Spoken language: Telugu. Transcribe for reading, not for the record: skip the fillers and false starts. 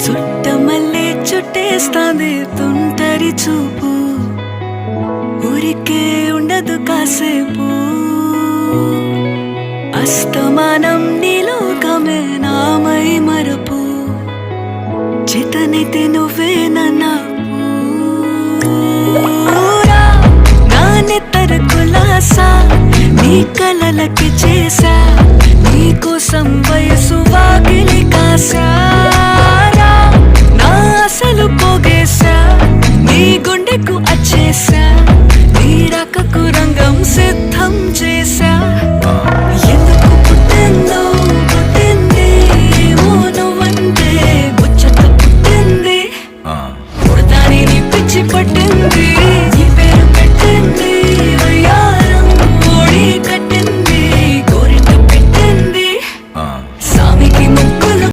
చుట్టమల్లే చుట్టేస్తాంది తుంటరి చూపు, ఊరికే ఉండదు కాసేపు. అస్తమానం నీలోకమే నామై మరపు, చేతనైతే నువ్వే నన్నూరా. నా నెత్తర కులాసా నీ కలలకి చేసా, నీ కోసం వయసు వాకిలి కాసా.